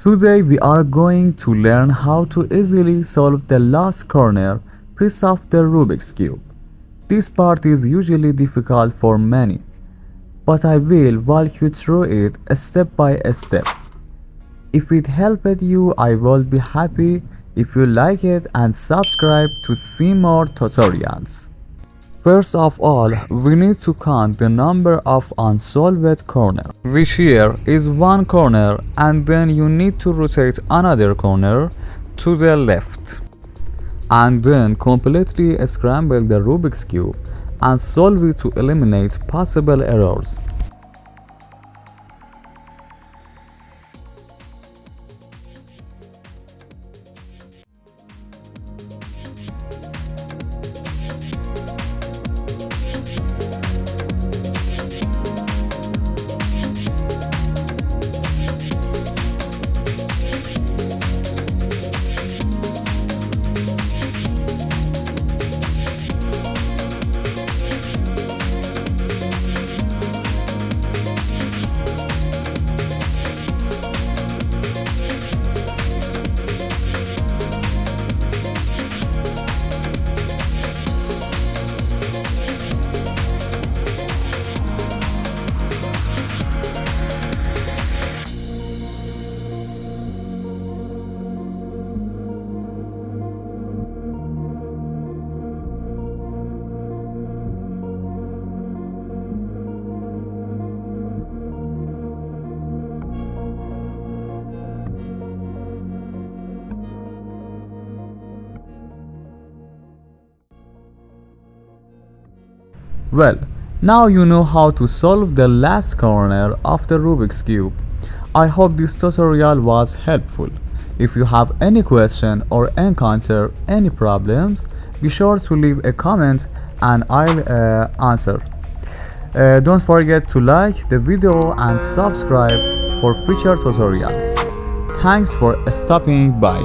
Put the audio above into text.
Today we are going to learn how to easily solve the last corner piece of the Rubik's Cube. This part is usually difficult for many, but I will walk you through it step by step. If it helped you, I will be happy if you like it and subscribe to see more tutorials. First of all, we need to count the number of unsolved corners, which here is one corner, and then you need to rotate another corner to the left. And then completely scramble the Rubik's Cube and solve it to eliminate possible errors. Well, now you know how to solve the last corner of the Rubik's Cube. I hope this tutorial was helpful. If you have any question or encounter any problems, be sure to leave a comment and I'll answer. Don't forget to like the video and subscribe for future tutorials. Thanks for stopping by.